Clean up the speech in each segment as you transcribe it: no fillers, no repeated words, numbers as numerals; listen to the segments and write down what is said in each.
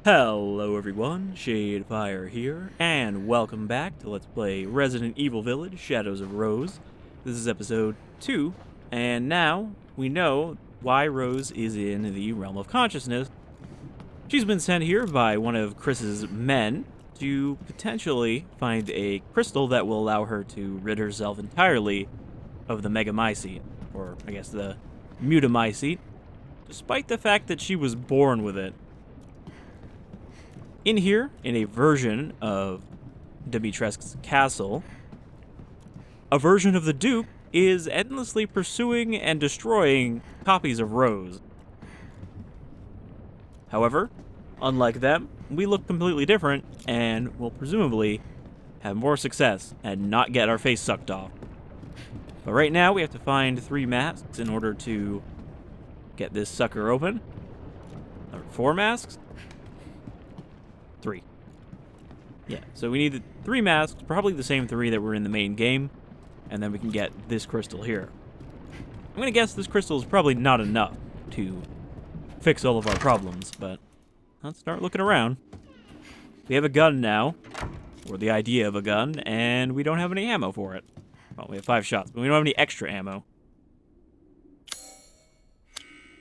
Hello everyone, Shadefire here, and welcome back to Let's Play Resident Evil Village, Shadows of Rose. This is episode 2, and now we know why Rose is in the realm of consciousness. She's been sent here by one of Chris's men to potentially find a crystal that will allow her to rid herself entirely of the Megamycete, or I guess the Mutamycete, despite the fact that she was born with it. In here, in a version of Dimitrescu Castle, a version of the Duke is endlessly pursuing and destroying copies of Rose. However, unlike them, we look completely different and will presumably have more success and not get our face sucked off. But right now, we have to find 3 masks in order to get this sucker open. 4 masks? 3. Yeah, so we need 3 masks, probably the same 3 that were in the main game, and then we can get this crystal here. I'm gonna guess this crystal is probably not enough to fix all of our problems, but let's start looking around. We have a gun now, or the idea of a gun, and we don't have any ammo for it. Well, we have 5 shots, but we don't have any extra ammo.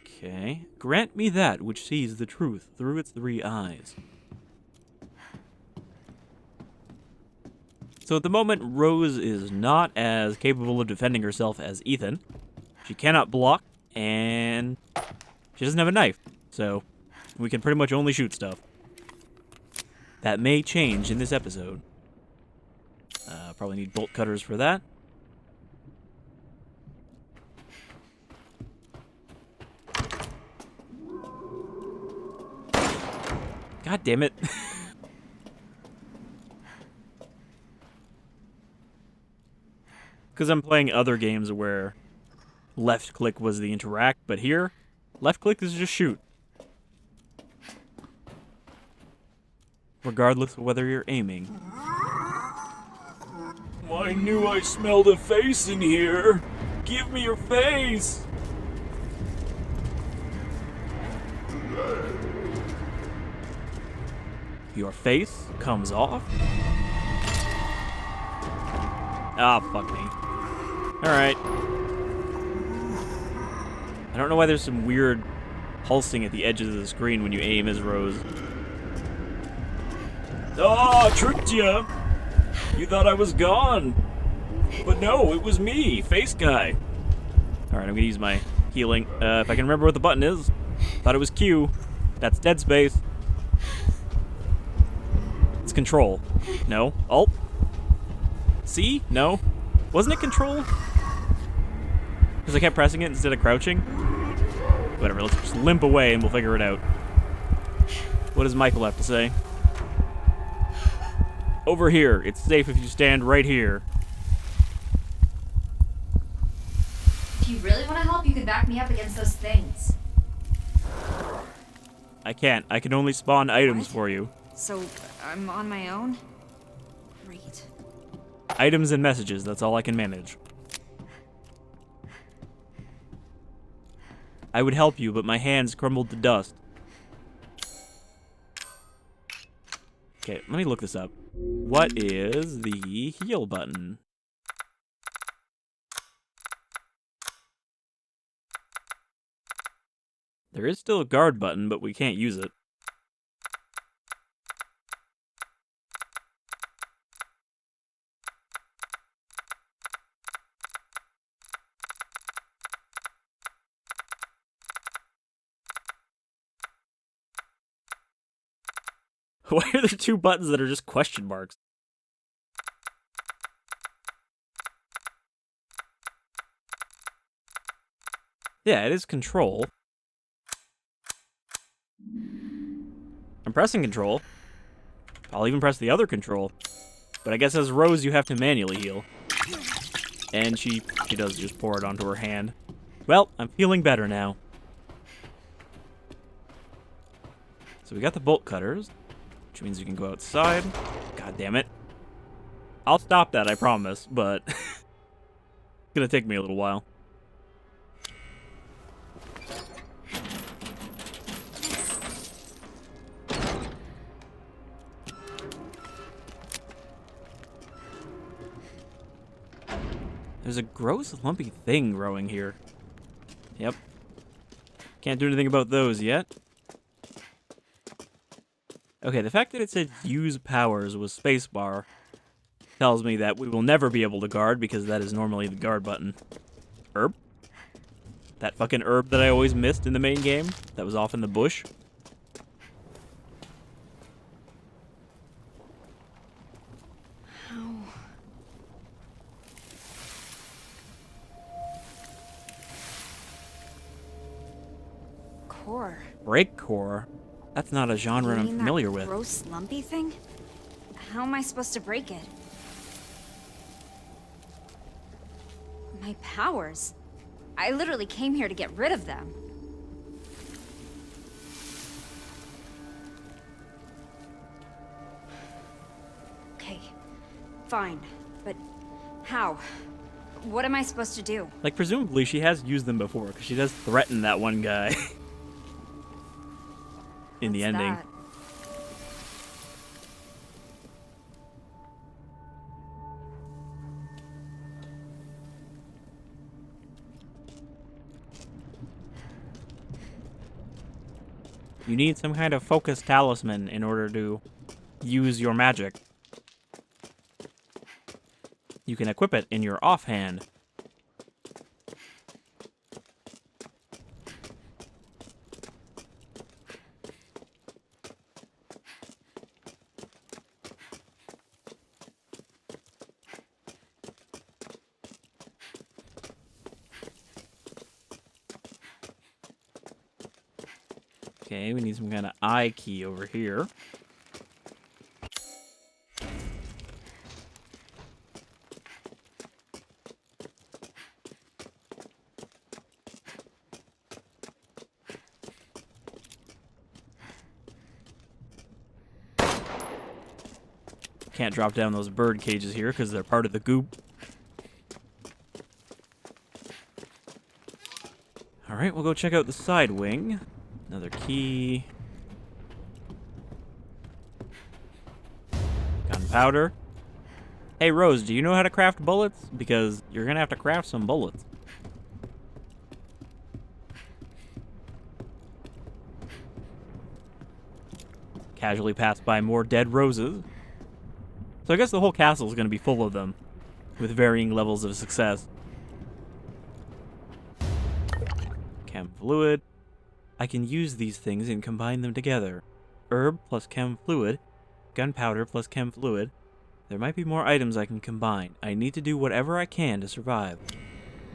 Okay, grant me that which sees the truth through its 3 eyes. So at the moment, Rose is not as capable of defending herself as Ethan. She cannot block, and she doesn't have a knife, so we can pretty much only shoot stuff. That may change in this episode. Probably need bolt cutters for that. God damn it. Because I'm playing other games where left click was the interact, but here, left click is just shoot. Regardless of whether you're aiming. I knew I smelled a face in here. Give me your face. Your face comes off? Ah, fuck me. Alright. I don't know why there's some weird pulsing at the edges of the screen when you aim as Rose. Ah, tricked ya! You thought I was gone! But no, it was me, face guy. Alright, I'm gonna use my healing. If I can remember what the button is. Thought it was Q. That's dead space. It's control. No. Alt? C? No. Wasn't it control? Because I kept pressing it instead of crouching? Whatever, let's just limp away and we'll figure it out. What does Michael have to say? Over here. It's safe if you stand right here. If you really want to help, you can back me up against those things. I can't. I can only spawn items for you. So, I'm on my own? Great. Items and messages, that's all I can manage. I would help you, but my hands crumbled to dust. Okay, let me look this up. What is the heal button? There is still a guard button, but we can't use it. Why are there 2 buttons that are just question marks? Yeah, it is control. I'm pressing control. I'll even press the other control. But I guess as Rose, you have to manually heal. And she does just pour it onto her hand. Well, I'm feeling better now. So we got the bolt cutters, which means we can go outside. God damn it. I'll stop that, I promise, but it's gonna take me a little while. There's a gross lumpy thing growing here. Yep. Can't do anything about those yet. Okay, the fact that it said use powers with spacebar tells me that we will never be able to guard because that is normally the guard button. Herb? That fucking herb that I always missed in the main game that was off in the bush. Core. Break core? That's not a genre You I'm mean familiar that with. gross lumpy thing? How am I supposed to break it? My powers. I literally came here to get rid of them. Okay, fine. But how? What am I supposed to do? Like, presumably she has used them before, because she does threaten that one guy. In the What's ending. that? You need some kind of focus talisman in order to use your magic. You can equip it in your offhand. Okay, we need some kind of eye key over here. Can't drop down those bird cages here because they're part of the goop. Alright, we'll go check out the side wing. Another key. Gunpowder. Hey, Rose, do you know how to craft bullets? Because you're gonna have to craft some bullets. Casually passed by more dead roses. So I guess the whole castle is gonna be full of them, with varying levels of success. Chem fluid. I can use these things and combine them together. Herb plus chem fluid, gunpowder plus chem fluid. There might be more items I can combine. I need to do whatever I can to survive.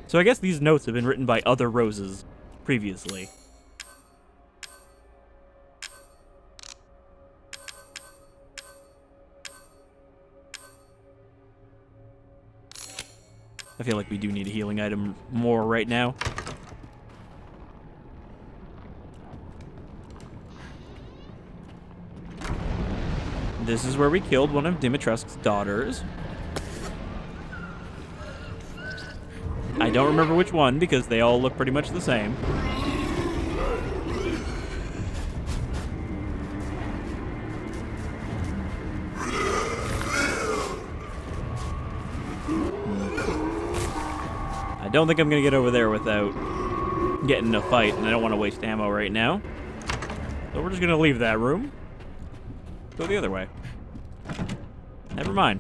So I guess these notes have been written by other roses previously. I feel like we do need a healing item more right now. This is where we killed one of Dimitrescu's daughters. I don't remember which one because they all look pretty much the same. I don't think I'm gonna get over there without getting in a fight, and I don't want to waste ammo right now. So we're just gonna leave that room. Go the other way. Never mind.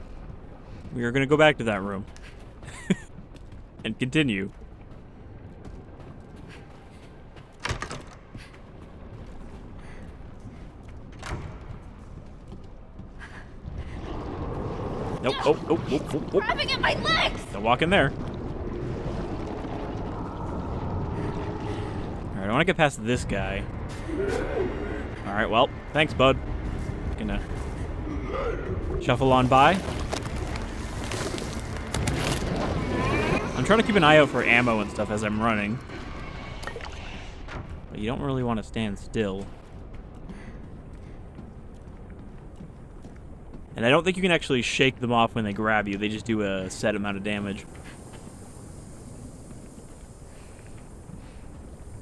We are gonna go back to that room. And continue. Nope. Oh. Grabbing at my legs! Don't walk in there. Alright, I want to get past this guy. Alright, well, thanks, bud. Gonna shuffle on by. I'm trying to keep an eye out for ammo and stuff as I'm running. But you don't really want to stand still. And I don't think you can actually shake them off when they grab you. They just do a set amount of damage.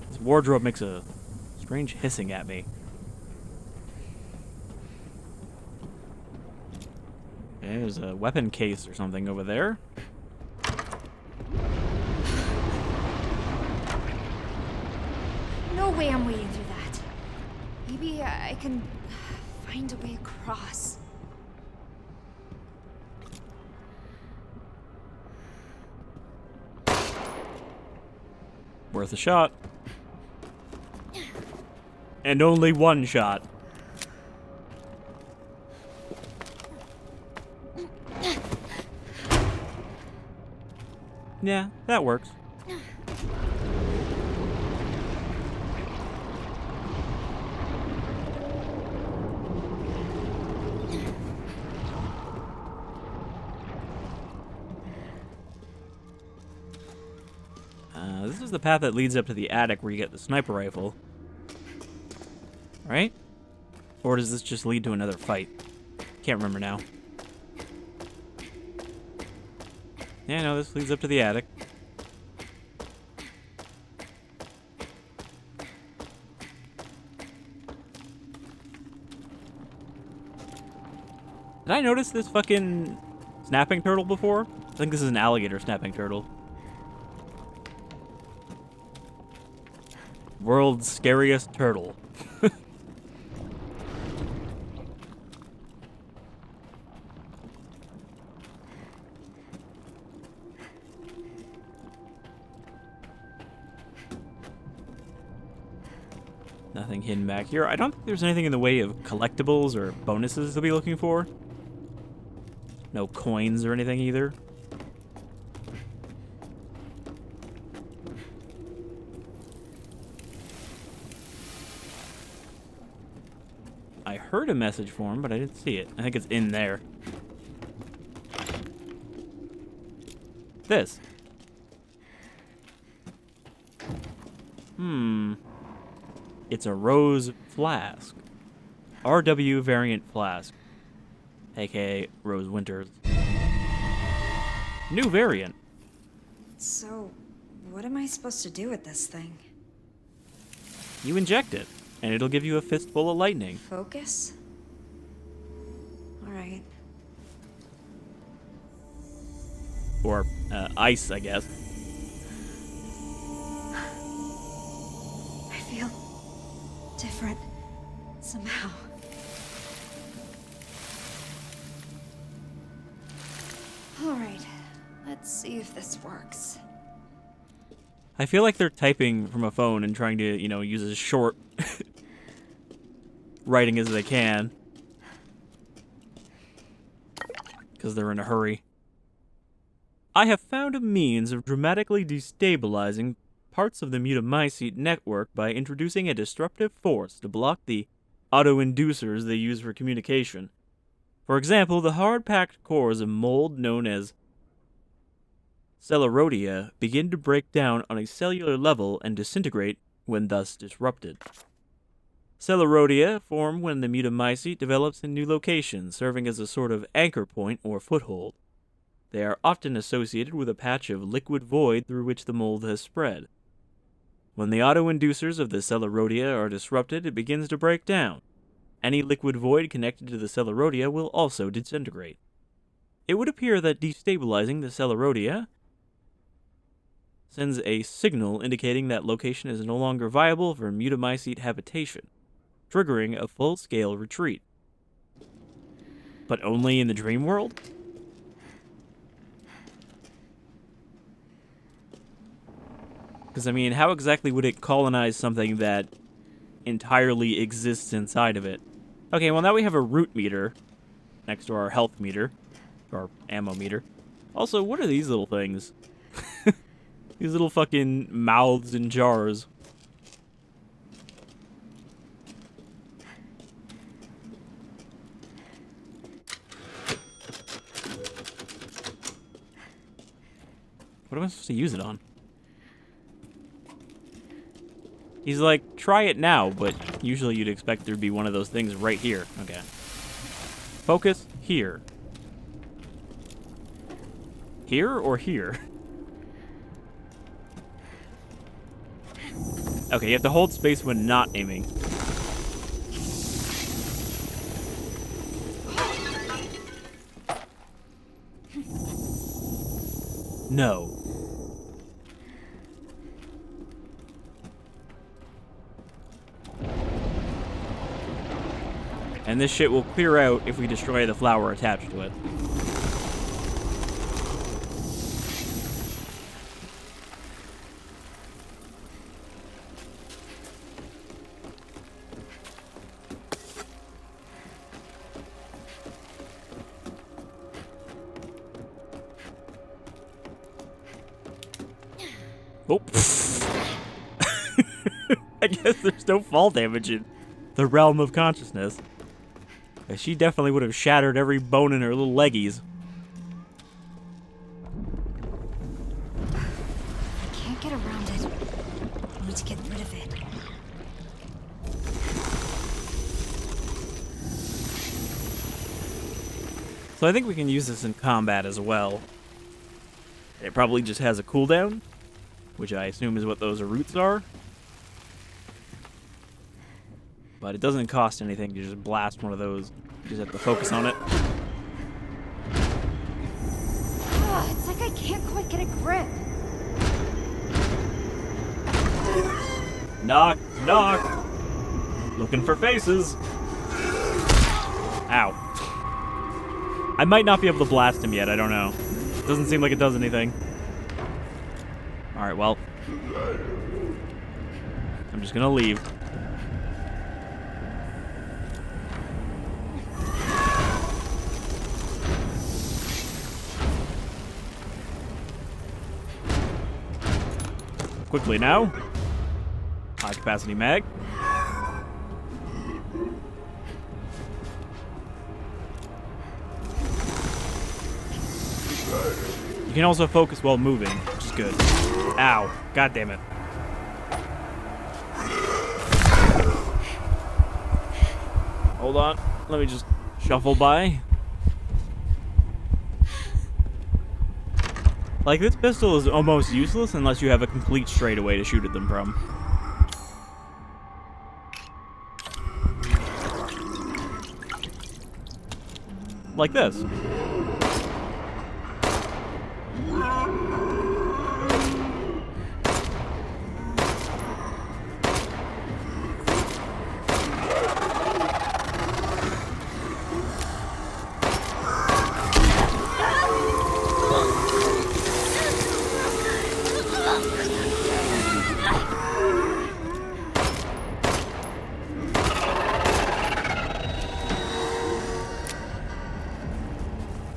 This wardrobe makes a strange hissing at me. Okay, there's a weapon case or something over there. way I'm wading through that. Maybe I can find a way across. Worth a shot. And only one shot. Yeah, that works. This is the path that leads up to the attic where you get the sniper rifle. Right? Or does this just lead to another fight? Can't remember now. Yeah, no, this leads up to the attic. Did I notice this fucking snapping turtle before? I think this is an alligator snapping turtle. World's scariest turtle. Nothing hidden back here. I don't think there's anything in the way of collectibles or bonuses to be looking for. No coins or anything either. I heard a message for him, but I didn't see it. I think it's in there. This. It's a rose flask. RW Variant Flask. AKA Rose Winters. New variant. So, what am I supposed to do with this thing? You inject it, and it'll give you a fistful of lightning. Focus? Alright. Or ice, I guess. I feel different somehow. Alright, let's see if this works. I feel like they're typing from a phone and trying to, you know, use as short writing as they can. Because they're in a hurry. I have found a means of dramatically destabilizing parts of the Megamycete network by introducing a disruptive force to block the auto-inducers they use for communication. For example, the hard-packed cores of mold known as scelrotia begin to break down on a cellular level and disintegrate when thus disrupted. Scelrotia form when the Megamycete develops in new locations, serving as a sort of anchor point or foothold. They are often associated with a patch of liquid void through which the mold has spread. When the auto-inducers of the scelrotia are disrupted, it begins to break down. Any liquid void connected to the scelrotia will also disintegrate. It would appear that destabilizing the scelrotia sends a signal indicating that location is no longer viable for Megamycete habitation, triggering a full-scale retreat. But only in the dream world? Because, I mean, how exactly would it colonize something that entirely exists inside of it? Okay, well, now we have a root meter next to our health meter, or ammo meter. Also, what are these little things? These little fucking mouths in jars. What am I supposed to use it on? He's like, try it now, but usually you'd expect there'd be one of those things right here. Okay. Focus here. Here or here? Okay, you have to hold space when not aiming. No. And this shit will clear out if we destroy the flower attached to it. Oh. I guess there's no fall damage in the realm of consciousness. She definitely would have shattered every bone in her little leggies. I can't get around it. I need to get rid of it. So I think we can use this in combat as well. It probably just has a cooldown, which I assume is what those roots are. But it doesn't cost anything to just blast one of those. You just have to focus on it. It's like I can't quite get a grip. Knock, knock. Looking for faces. Ow. I might not be able to blast him yet, I don't know. Doesn't seem like it does anything. Alright, well. I'm just gonna leave. Quickly now. High capacity mag. You can also focus while moving, which is good. Ow. God damn it. Hold on. Let me just shuffle by. Like, this pistol is almost useless unless you have a complete straightaway to shoot at them from. Like this.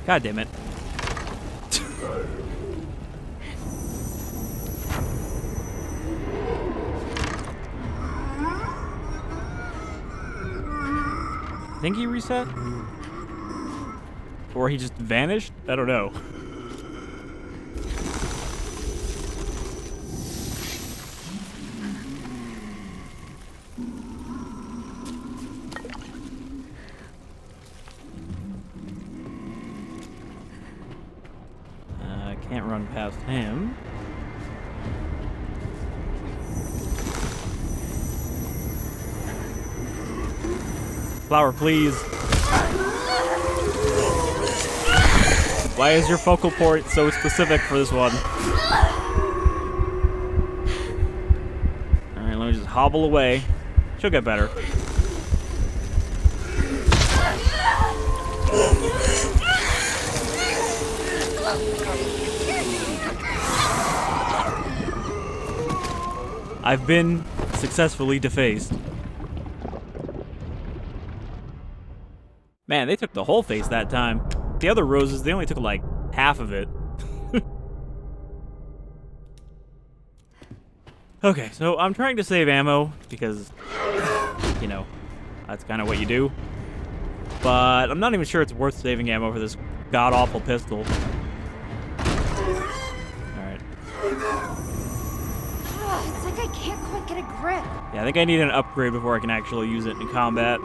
God damn it. I think he reset? Or he just vanished? I don't know. Can't run past him. Flower, please. Why is your focal point so specific for this one? Alright, let me just hobble away. She'll get better. I've been successfully defaced. Man, they took the whole face that time. The other roses, they only took like half of it. Okay, so I'm trying to save ammo because, you know, that's kind of what you do. But I'm not even sure it's worth saving ammo for this god-awful pistol. Alright. It's like I can't quite get a grip. Yeah, I think I need an upgrade before I can actually use it in combat.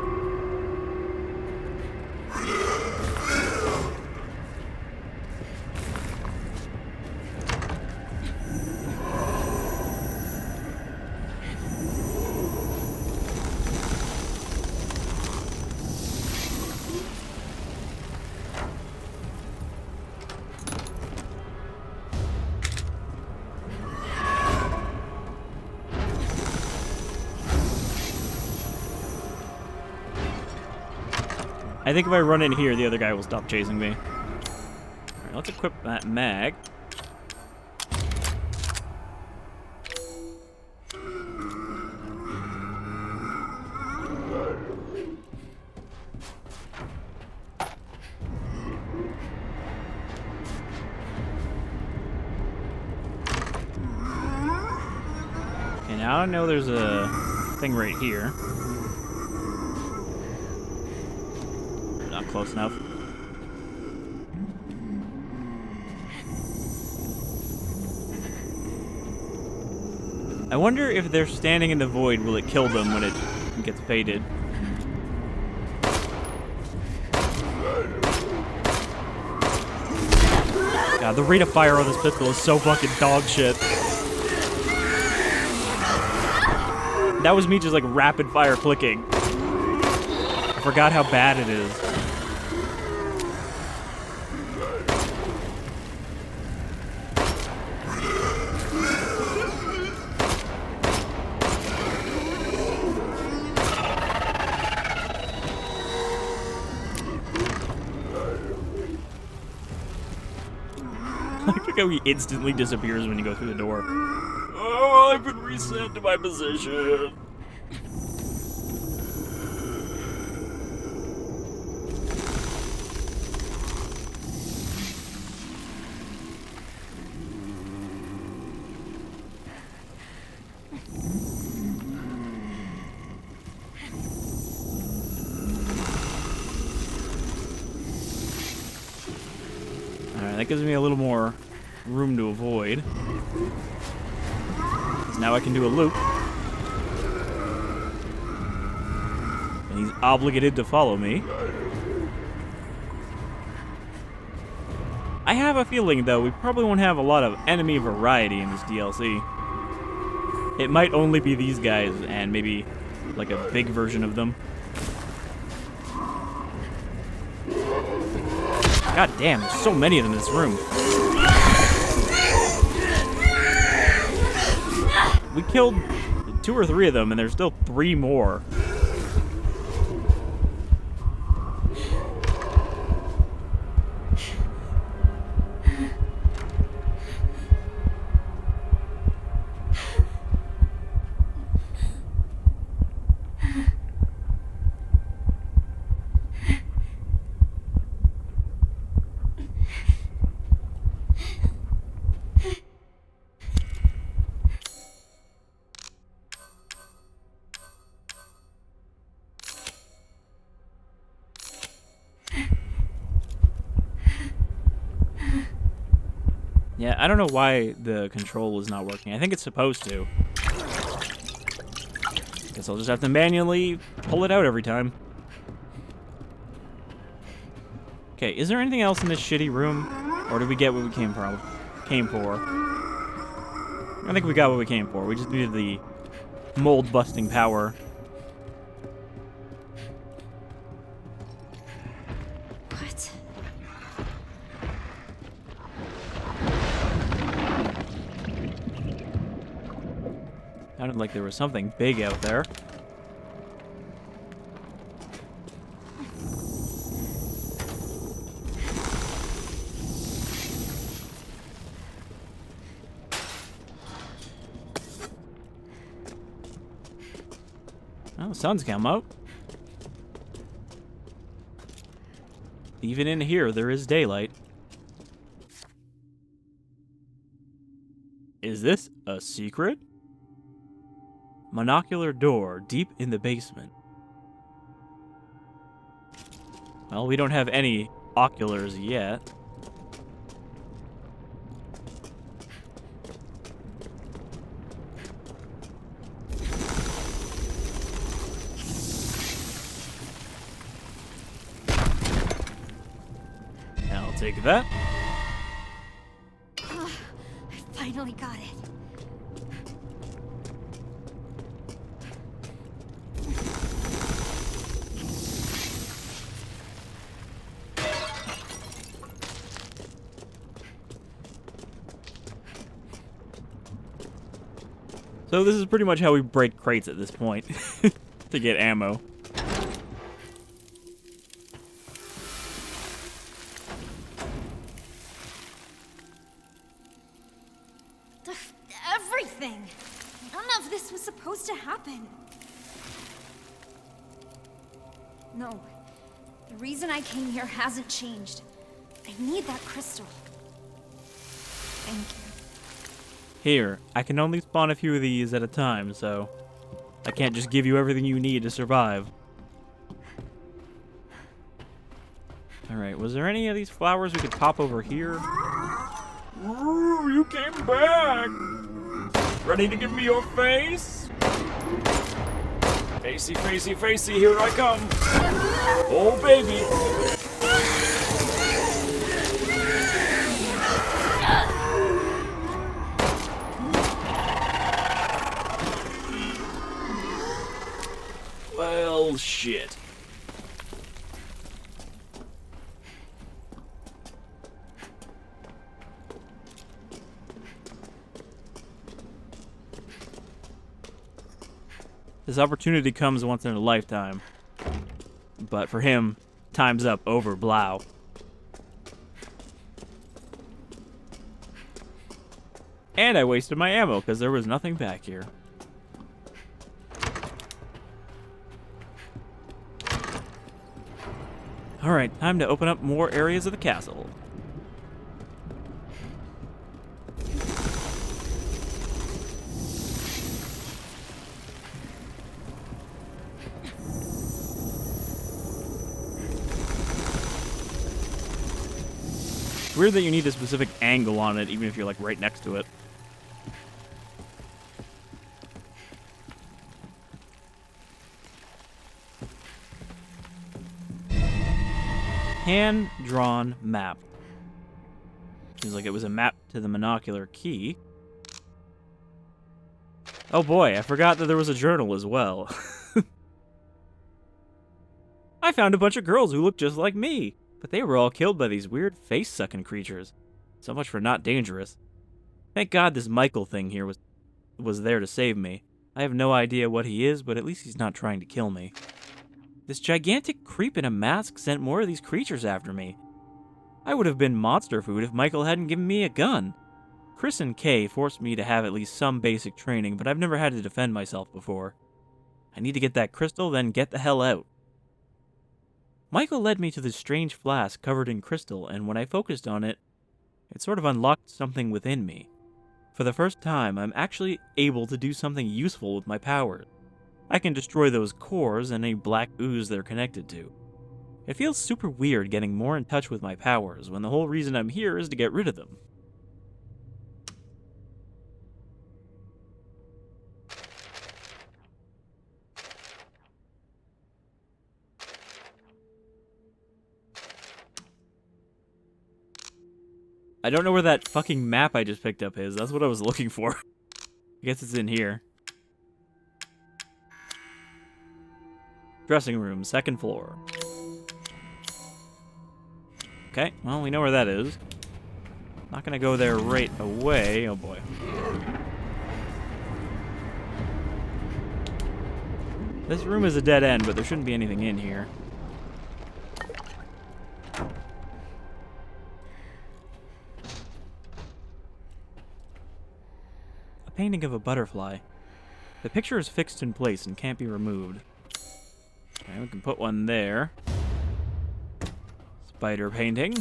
I think if I run in here, the other guy will stop chasing me. Alright, let's equip that mag. Okay, now I know there's a thing right here. Not close enough. I wonder if they're standing in the void, will it kill them when it gets faded? God, the rate of fire on this pistol is so fucking dog shit. That was me just like rapid fire clicking. I forgot how bad it is. Look how he instantly disappears when you go through the door. Oh, I've been reset to my position. Alright, that gives me a little more room to avoid. 'Cause now I can do a loop. And he's obligated to follow me. I have a feeling, though, we probably won't have a lot of enemy variety in this DLC. It might only be these guys and maybe like a big version of them. God damn, there's so many of them in this room. We killed 2 or 3 of them, and there's still 3 more. Yeah, I don't know why the control is not working. I think it's supposed to. Guess I'll just have to manually pull it out every time. Okay, is there anything else in this shitty room? Or did we get what we came for? I think we got what we came for. We just needed the mold-busting power. What? Sounded like there was something big out there. Oh, the sun's come out. Even in here, there is daylight. Is this a secret? Monocular door deep in the basement. Well, we don't have any oculars yet. I'll take that. I finally got it. So this is pretty much how we break crates at this point to get ammo. open. No. The reason I came here hasn't changed. I need that crystal. Thank you. Here, I can only spawn a few of these at a time, so I can't just give you everything you need to survive. Alright, was there any of these flowers we could pop over here? Ooh, you came back! Ready to give me your face? Facey, facey, facey, here I come! Oh, baby! Well, shit. This opportunity comes once in a lifetime. But for him, time's up over Blau. And I wasted my ammo because there was nothing back here. Alright, time to open up more areas of the castle. It's weird that you need a specific angle on it, even if you're like right next to it. Hand-drawn map. Seems like it was a map to the Monocular Key. Oh boy, I forgot that there was a journal as well. I found a bunch of girls who looked just like me, but they were all killed by these weird face-sucking creatures. So much for not dangerous. Thank God this Michael thing here was there to save me. I have no idea what he is, but at least he's not trying to kill me. This gigantic creep in a mask sent more of these creatures after me. I would have been monster food if Michael hadn't given me a gun. Chris and Kay forced me to have at least some basic training, but I've never had to defend myself before. I need to get that crystal, then get the hell out. Michael led me to this strange flask covered in crystal, and when I focused on it, it sort of unlocked something within me. For the first time, I'm actually able to do something useful with my powers. I can destroy those cores and any black ooze they're connected to. It feels super weird getting more in touch with my powers when the whole reason I'm here is to get rid of them. I don't know where that fucking map I just picked up is. That's what I was looking for. I guess it's in here. Dressing room, second floor. Okay, well, we know where that is. Not gonna go there right away. Oh boy. This room is a dead end, but there shouldn't be anything in here. A painting of a butterfly. The picture is fixed in place and can't be removed. Okay, we can put one there. Spider painting.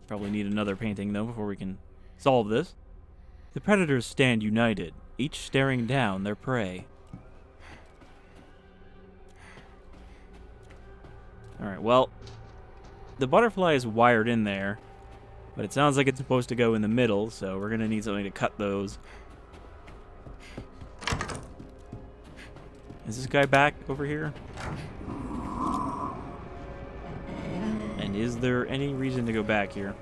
Probably need another painting, though, before we can solve this. The predators stand united, each staring down their prey. Alright, well, the butterfly is wired in there, but it sounds like it's supposed to go in the middle, so we're going to need something to cut those. Is this guy back over here? And is there any reason to go back here?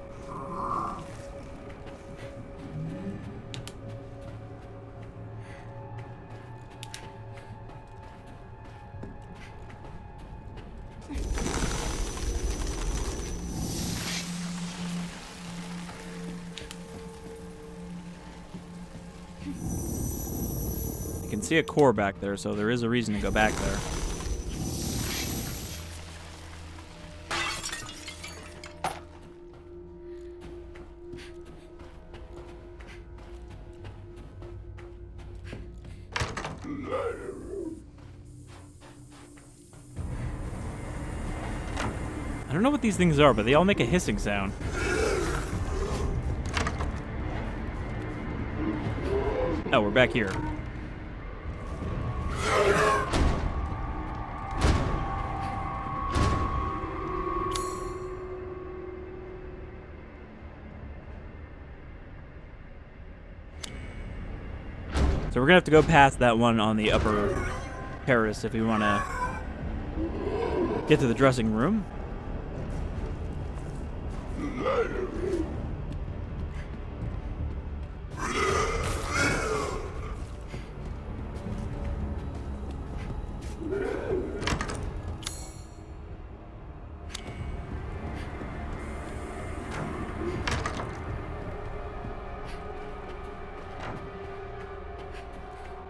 I can see a core back there, so there is a reason to go back there. I don't know what these things are, but they all make a hissing sound. Oh, we're back here. So we're gonna have to go past that one on the upper terrace if we want to get to the dressing room.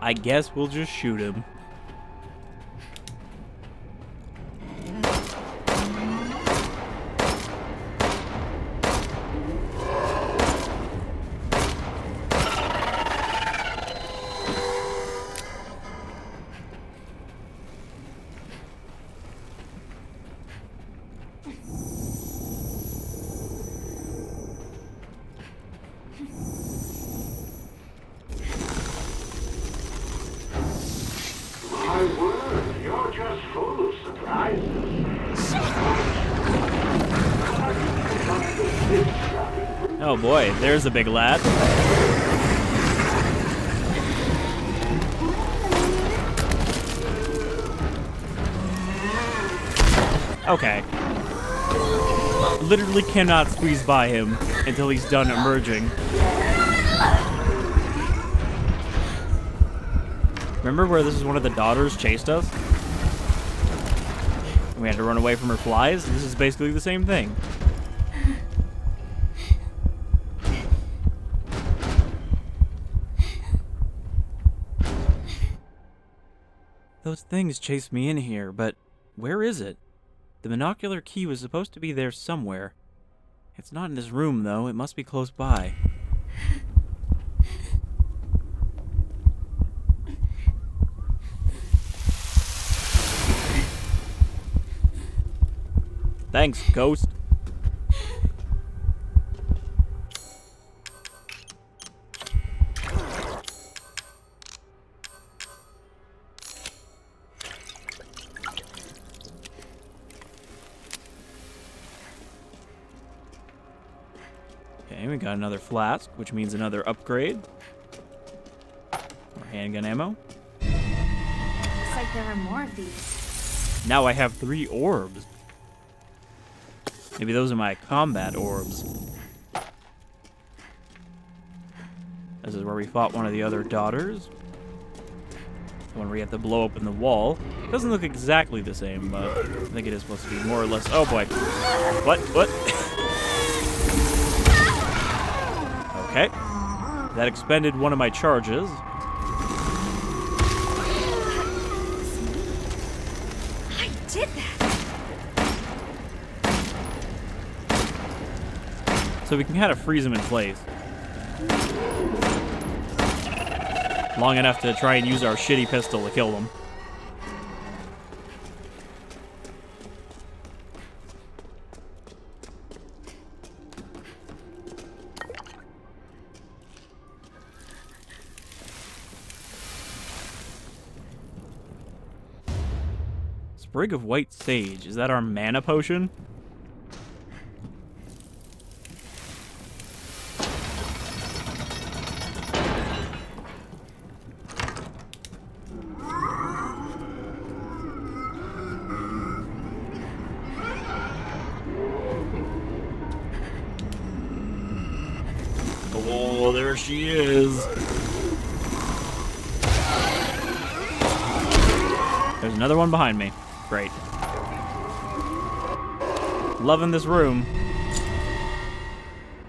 I guess we'll just shoot him. You're just full of surprises. Oh boy, there's a big lad. Okay. Literally cannot squeeze by him until he's done emerging. Remember where this is one of the daughters chased us? We had to run away from her flies? This is basically the same thing. Those things chased me in here, but where is it? The Monocular Key was supposed to be there somewhere. It's not in this room, though. It must be close by. Thanks, Ghost. Okay, we got another flask, which means another upgrade. More handgun ammo. Looks like there are more of these. Now I have 3 orbs. Maybe those are my combat orbs. This is where we fought one of the other daughters. The one where you have to blow open the wall. Doesn't look exactly the same, but I think it is supposed to be more or less. Oh boy. What? Okay. That expended one of my charges. I did that! So we can kind of freeze him in place. Long enough to try and use our shitty pistol to kill them. Sprig of white sage. Is that our mana potion? Oh, there she is. There's another one behind me. Great. Loving this room.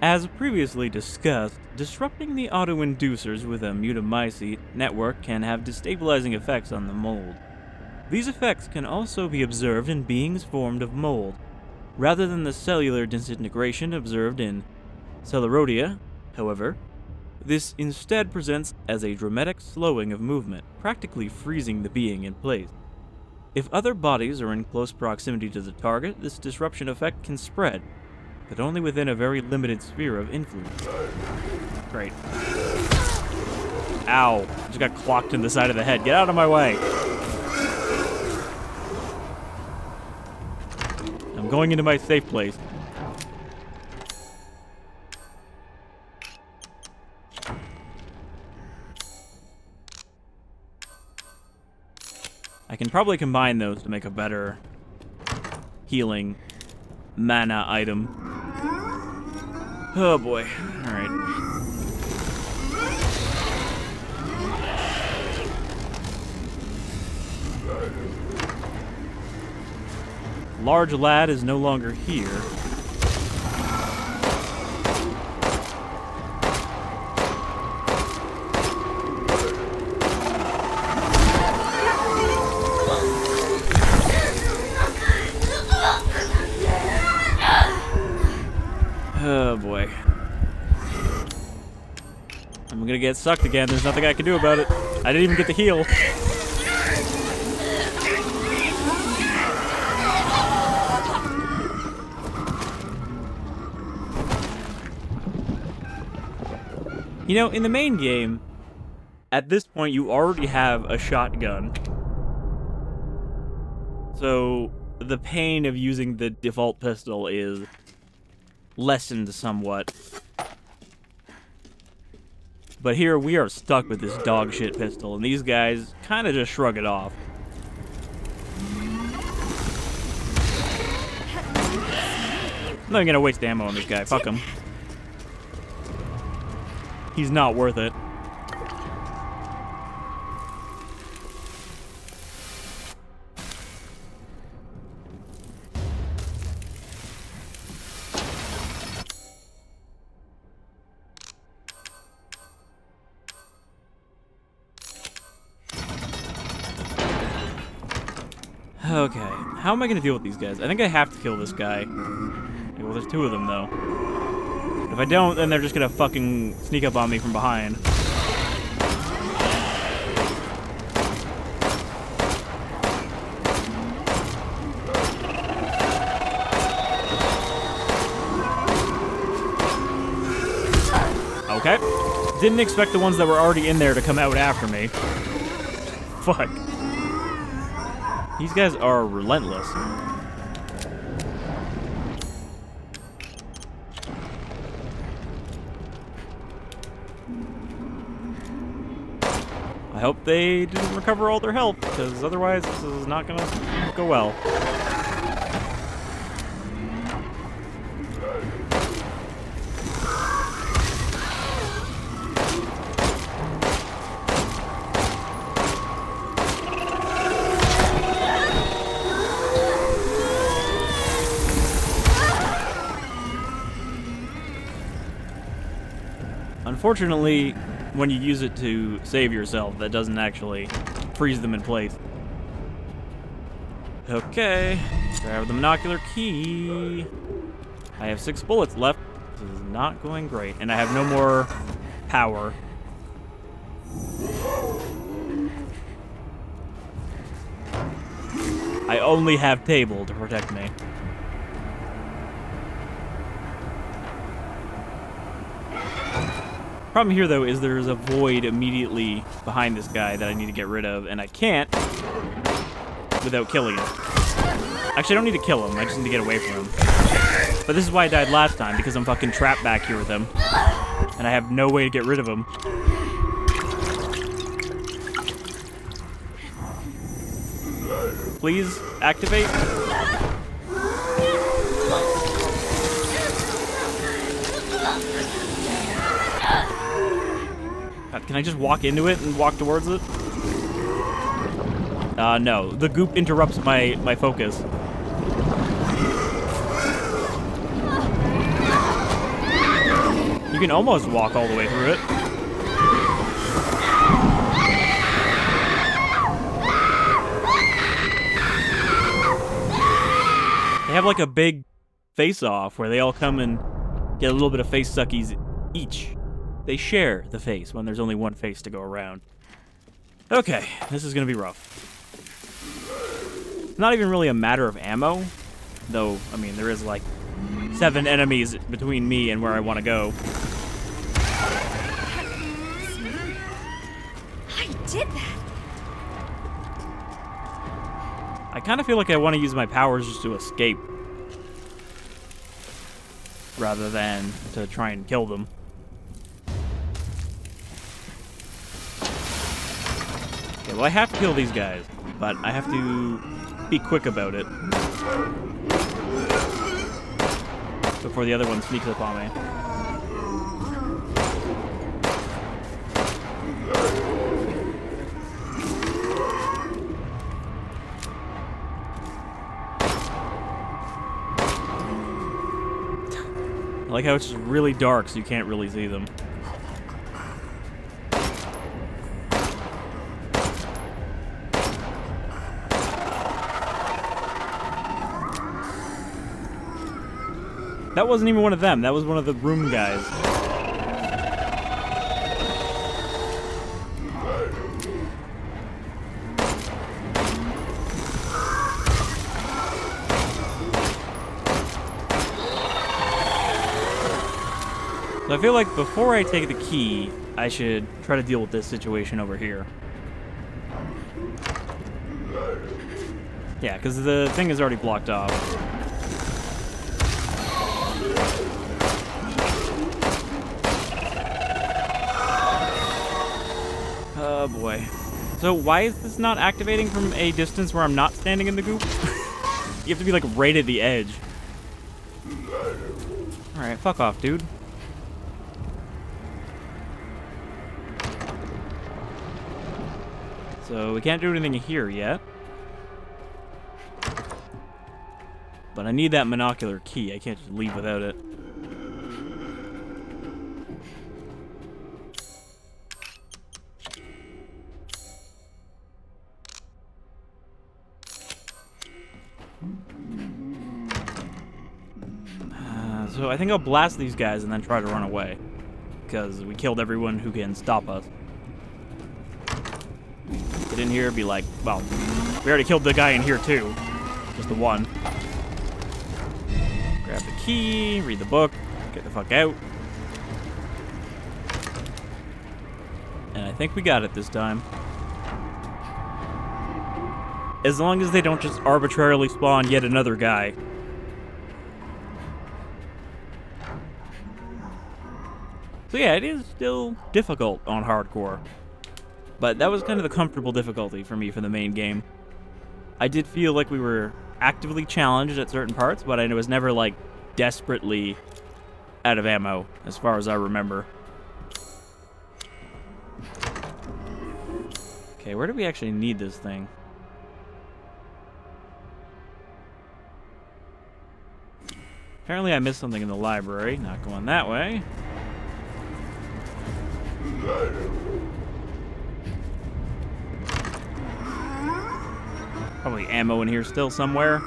As previously discussed, disrupting the auto-inducers with a Megamycete network can have destabilizing effects on the mold. These effects can also be observed in beings formed of mold, rather than the cellular disintegration observed in scelrotia. However, This instead presents as a dramatic slowing of movement, practically freezing the being in place. If other bodies are in close proximity to the target, this disruption effect can spread, but only within a very limited sphere of influence. Great. Ow. Just got clocked in the side of the head. Get out of my way. I'm going into my safe place. I can probably combine those to make a better healing mana item. Oh boy. Alright. Large lad is no longer here. Oh boy. I'm gonna get sucked again. There's nothing I can do about it. I didn't even get to heal. You know, in the main game, at this point you already have a shotgun. So the pain of using the default pistol is lessened somewhat. But here we are stuck with this dog shit pistol, and these guys kind of just shrug it off. I'm not even gonna waste ammo on this guy. Fuck him. He's not worth it. Okay, how am I gonna deal with these guys? I think I have to kill this guy. Okay, well, there's two of them, though. If I don't, then they're just gonna fucking sneak up on me from behind. Okay. Didn't expect the ones that were already in there to come out after me. Fuck. These guys are relentless. I hope they didn't recover all their health, because otherwise this is not gonna go well. Unfortunately, when you use it to save yourself, that doesn't actually freeze them in place. Okay, grab the Monocular Key. I have 6 bullets left. This is not going great, and I have no more power. I only have table to protect me. Problem here, though, is there's a void immediately behind this guy that I need to get rid of, and I can't without killing him. Actually, I don't need to kill him. I just need to get away from him. But this is why I died last time, because I'm fucking trapped back here with him. And I have no way to get rid of him. Please, activate. God, can I just walk into it and walk towards it? No. The goop interrupts my focus. You can almost walk all the way through it. They have like a big face-off where they all come and get a little bit of face suckies each. they share the face when there's only one face to go around. Okay, this is gonna be rough. Not even really a matter of ammo, though, I mean, there is like 7 enemies between me and where I want to go. I did that! I kind of feel like I want to use my powers just to escape, rather than to try and kill them. Okay, well, I have to kill these guys, but I have to be quick about it before the other one sneaks up on me. I like how it's just really dark, so you can't really see them. That wasn't even one of them. That was one of the room guys. So I feel like before I take the key, I should try to deal with this situation over here. Yeah, because the thing is already blocked off. Oh boy. So why is this not activating from a distance where I'm not standing in the goop? You have to be like right at the edge. Alright, fuck off, dude. So we can't do anything here yet. But I need that monocular key. I can't just leave without it. So I think I'll blast these guys and then try to run away. Because we killed everyone who can stop us. Get in here, be like, well, we already killed the guy in here too. Just the one. Grab the key, read the book, get the fuck out. And I think we got it this time. As long as they don't just arbitrarily spawn yet another guy. So yeah, it is still difficult on hardcore. But that was kind of the comfortable difficulty for me for the main game. I did feel like we were actively challenged at certain parts, but I was never, like, desperately out of ammo, as far as I remember. Okay, where do we actually need this thing? Apparently I missed something in the library. Not going that way. Probably ammo in here still somewhere.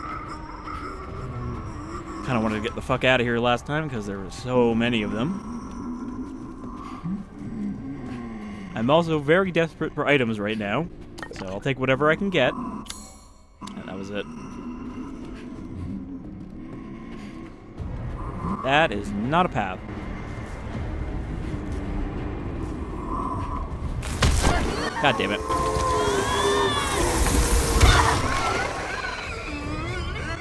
Kind of wanted to get the fuck out of here last time because there were so many of them. I'm also very desperate for items right now, so I'll take whatever I can get. And that was it. That is not a path. God damn it.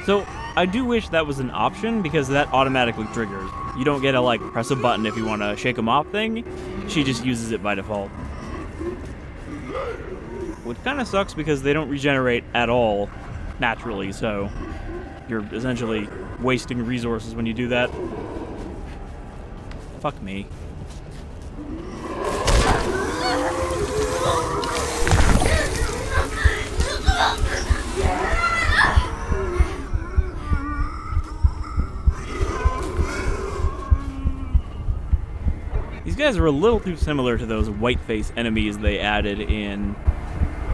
So, I do wish that was an option, because that automatically triggers. You don't get to, like, press a button if you want to shake them off thing. She just uses it by default. Which kind of sucks, because they don't regenerate at all naturally, so you're essentially wasting resources when you do that. Fuck me. These guys are a little too similar to those white face enemies they added in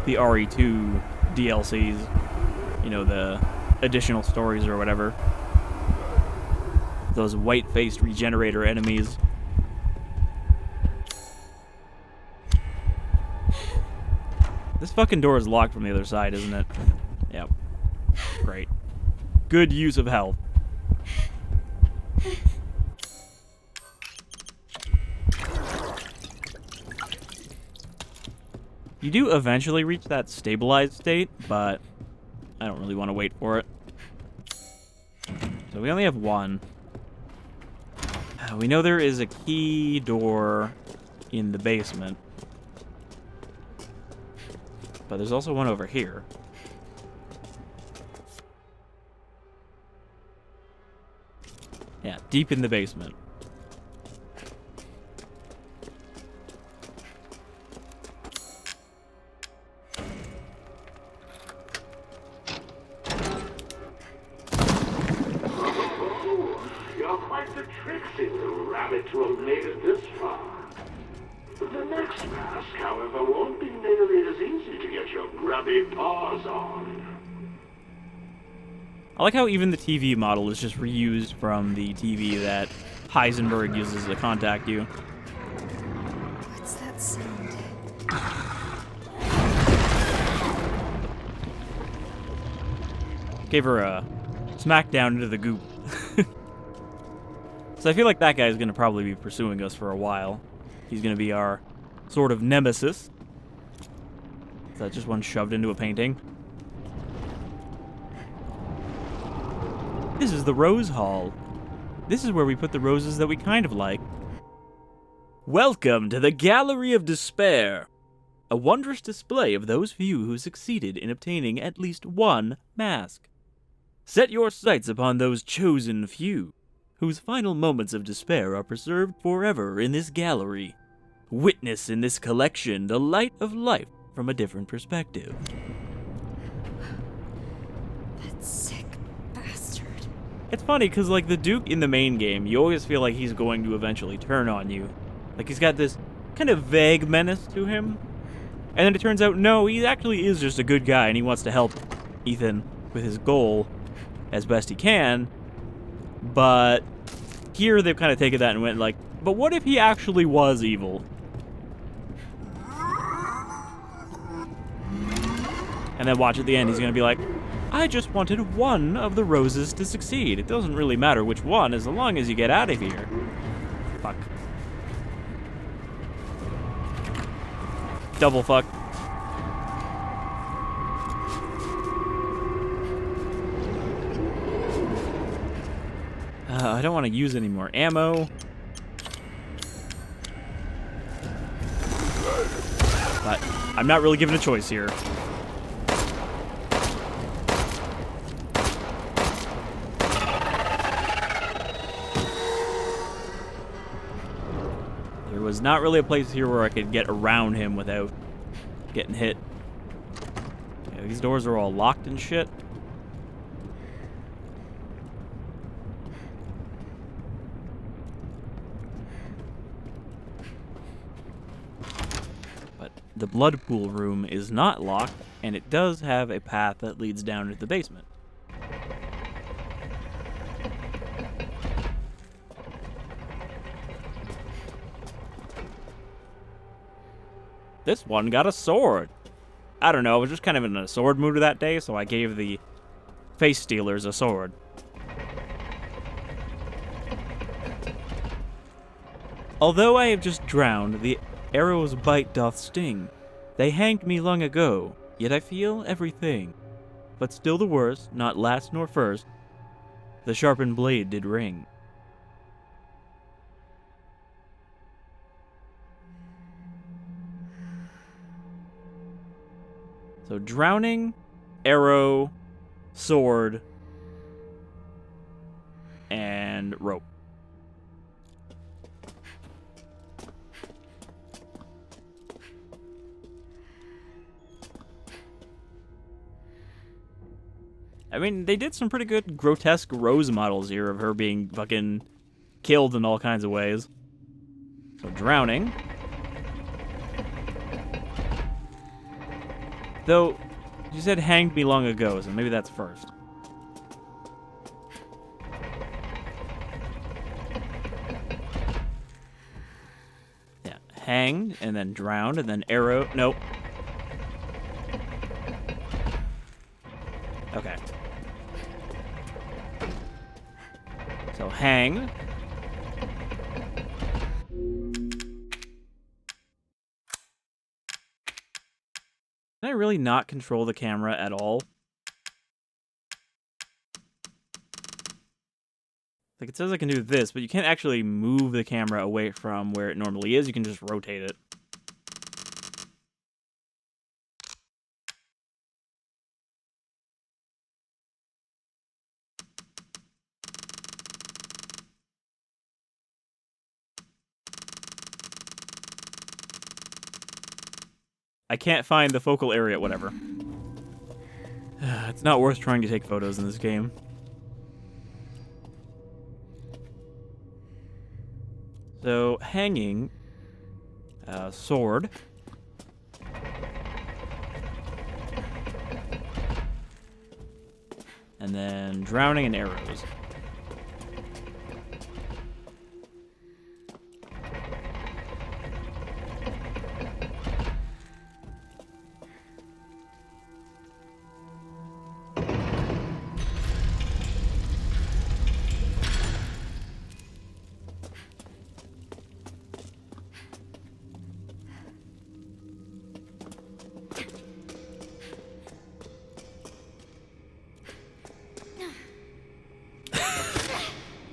the RE2 DLCs. You know, the additional stories or whatever. Those white-faced regenerator enemies. This fucking door is locked from the other side, isn't it? Yep. Great. Good use of health. You do eventually reach that stabilized state, but I don't really want to wait for it. So we only have one. We know there is a key door in the basement. But there's also one over here. Yeah, deep in the basement. You're quite the tricksy little rabbit to have made it this far. The next mask, however, won't be nearly as easy to get your grubby paws on. I like how even the TV model is just reused from the TV that Heisenberg uses to contact you. What's that sound? Gave her a smack down into the goop. So I feel like that guy's going to probably be pursuing us for a while. He's going to be our sort of nemesis. Is that just one shoved into a painting? This is the Rose Hall. This is where we put the roses that we kind of like. Welcome to the Gallery of Despair, a wondrous display of those few who succeeded in obtaining at least one mask. Set your sights upon those chosen few, whose final moments of despair are preserved forever in this gallery. Witness in this collection the light of life from a different perspective. That sick bastard. It's funny, because, like, the Duke in the main game, you always feel like he's going to eventually turn on you. Like, he's got this kind of vague menace to him. And then it turns out, no, he actually is just a good guy, and he wants to help Ethan with his goal as best he can. But here they've kind of taken that and went like, but what if he actually was evil? And then watch at the end, he's going to be like, I just wanted one of the roses to succeed. It doesn't really matter which one, as long as you get out of here. Fuck. Double fuck. I don't want to use any more ammo. But I'm not really given a choice here. There was not really a place here where I could get around him without getting hit. Yeah, these doors are all locked and shit. The blood pool room is not locked, and it does have a path that leads down to the basement. This one got a sword. I don't know, I was just kind of in a sword mood that day, so I gave the face stealers a sword. Although I have just drowned, the arrow's bite doth sting. They hanged me long ago, yet I feel everything. But still the worst, not last nor first, the sharpened blade did ring. So drowning, arrow, sword, and rope. I mean, they did some pretty good grotesque rose models here of her being fucking killed in all kinds of ways. So drowning. Though, you said hanged me long ago, so maybe that's first. Yeah, hanged, and then drowned, and then arrow. Nope. hang. Can I really not control the camera at all? Like, it says I can do this, but you can't actually move the camera away from where it normally is. You can just rotate it. I can't find the focal area, whatever. It's not worth trying to take photos in this game. So, hanging, sword, and then drowning and arrows.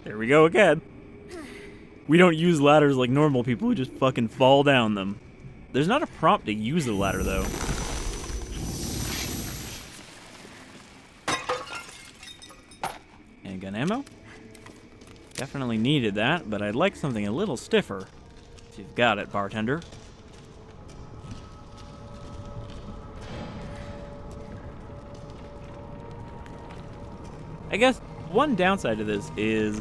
There we go again. We don't use ladders like normal people, we just fucking fall down them. There's not a prompt to use the ladder, though. Handgun ammo. Definitely needed that, but I'd like something a little stiffer. If you've got it, bartender. I guess one downside to this is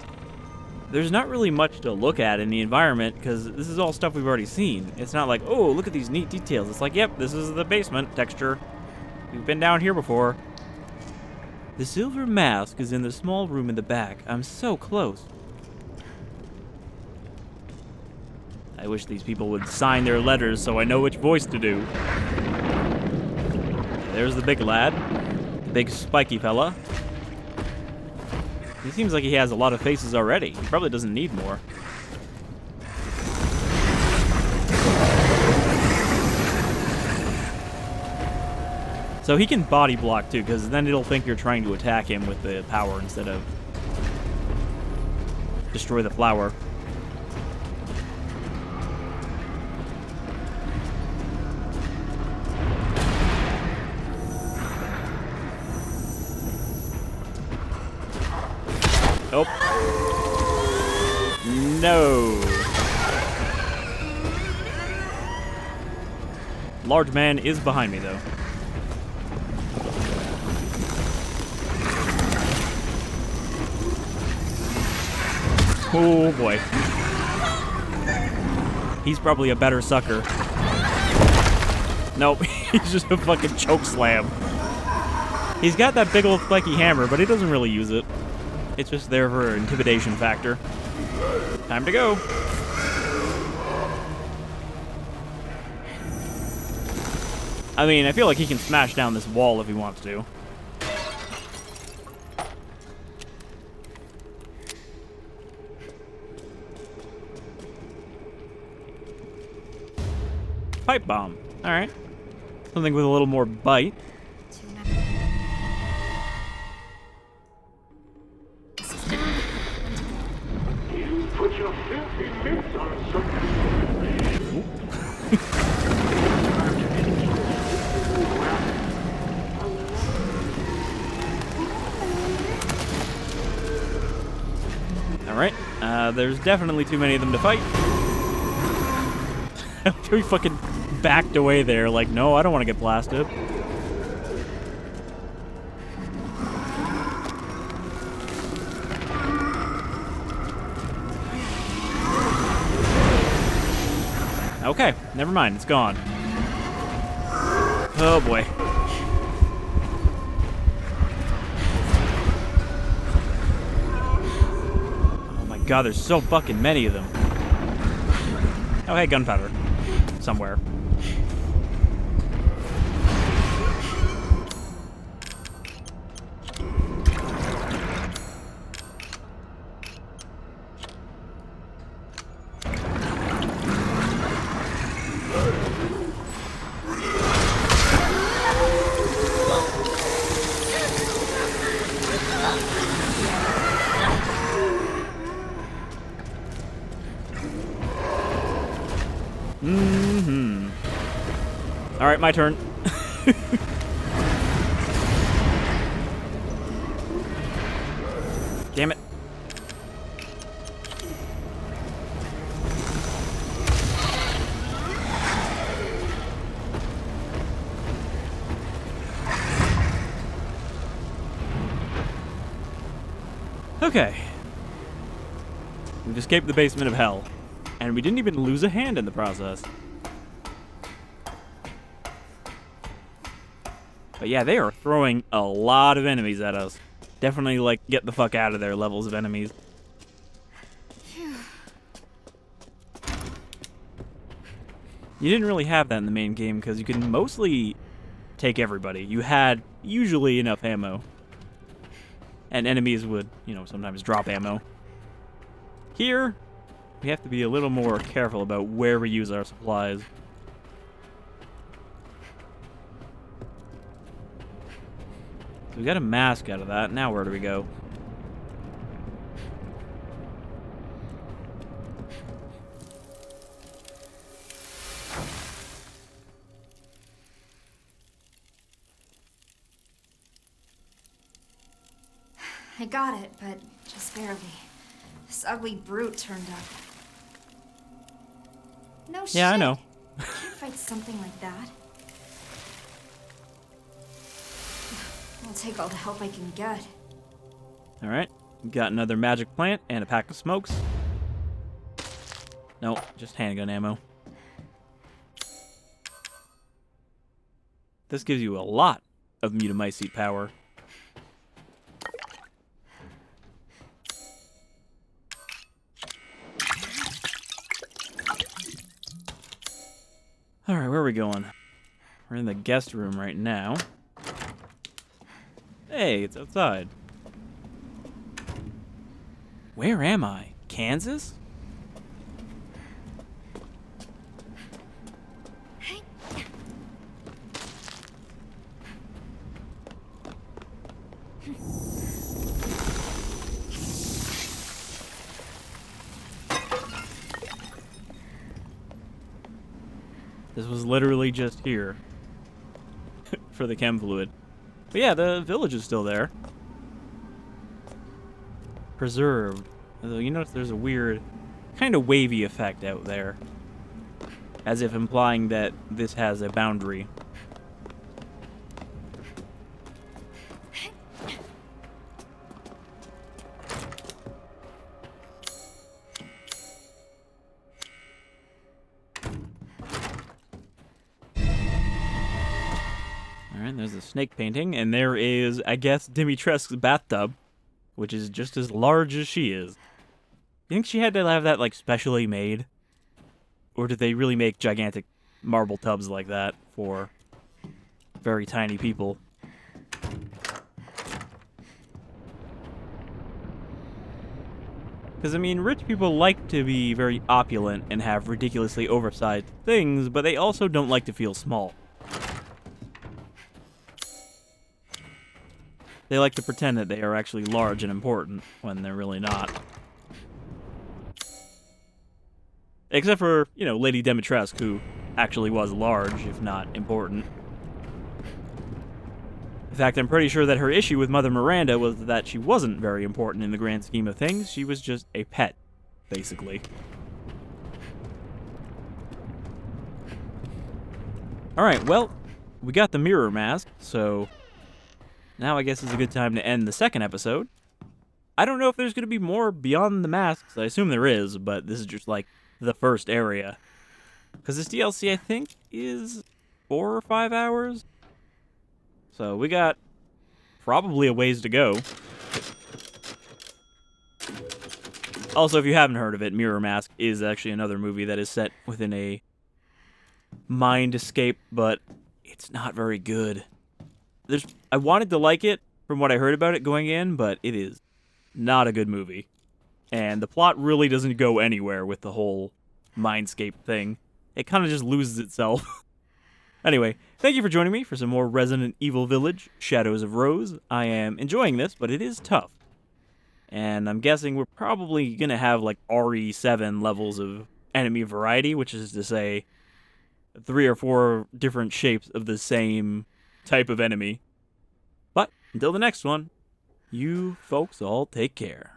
there's not really much to look at in the environment because this is all stuff we've already seen. It's not like, oh, look at these neat details. It's like, yep, this is the basement texture. We've been down here before. The silver mask is in the small room in the back. I'm so close. I wish these people would sign their letters so I know which voice to do. There's the big lad. The big spiky fella. He seems like he has a lot of faces already. He probably doesn't need more. So he can body block too, because then it'll think you're trying to attack him with the power instead of destroy the flower. Oh. No. Large man is behind me, though. Oh, boy. He's probably a better sucker. Nope, he's just a fucking choke slam. He's got that big old spiky hammer, but he doesn't really use it. It's just there for an intimidation factor. Time to go. I mean, I feel like he can smash down this wall if he wants to. Pipe bomb. Alright. Something with a little more bite. Put your filthy mitts on something. Alright. There's definitely too many of them to fight. We fucking backed away there, like, no, I don't want to get blasted. Okay, never mind, it's gone. Oh boy. Oh my god, there's so fucking many of them. Oh hey, gunpowder. Somewhere. Alright, my turn. Damn it. Okay. We've escaped the basement of hell. And we didn't even lose a hand in the process. But yeah, they are throwing a lot of enemies at us. Definitely, like, get the fuck out of there levels of enemies. You didn't really have that in the main game because you could mostly take everybody. You had usually enough ammo. And enemies would, you know, sometimes drop ammo. Here, we have to be a little more careful about where we use our supplies. So we got a mask out of that. Now where do we go? I got it, but just barely. This ugly brute turned up. No shit. Yeah, I know. I can't fight something like that. I'll take all the help I can get. Alright. We got another magic plant and a pack of smokes. No, just handgun ammo. This gives you a lot of Megamycete power. Alright, where are we going? We're in the guest room right now. Hey, it's outside. Where am I? Kansas? This was literally just here for the chem fluid. But yeah, the village is still there. Preserved. Although you notice there's a weird, kind of wavy effect out there. As if implying that this has a boundary. Alright, there's a snake painting, and there is, I guess, Dimitrescu's bathtub, which is just as large as she is. You think she had to have that, like, specially made? Or did they really make gigantic marble tubs like that for very tiny people? Because, I mean, rich people like to be very opulent and have ridiculously oversized things, but they also don't like to feel small. They like to pretend that they are actually large and important when they're really not. Except for, you know, Lady Dimitrescu, who actually was large, if not important. In fact, I'm pretty sure that her issue with Mother Miranda was that she wasn't very important in the grand scheme of things. She was just a pet, basically. Alright, well, we got the mirror mask, so now I guess is a good time to end the second episode. I don't know if there's going to be more beyond the masks. I assume there is, but this is just like the first area. Because this DLC, I think, is 4 or 5 hours. So we got probably a ways to go. Also, if you haven't heard of it, Mirror Mask is actually another movie that is set within a mind escape, but it's not very good. I wanted to like it from what I heard about it going in, but it is not a good movie. And the plot really doesn't go anywhere with the whole mindscape thing. It kind of just loses itself. Anyway, thank you for joining me for some more Resident Evil Village, Shadows of Rose. I am enjoying this, but it is tough. And I'm guessing we're probably going to have like RE7 levels of enemy variety, which is to say 3 or 4 different shapes of the same type of enemy. But until the next one, you folks all take care.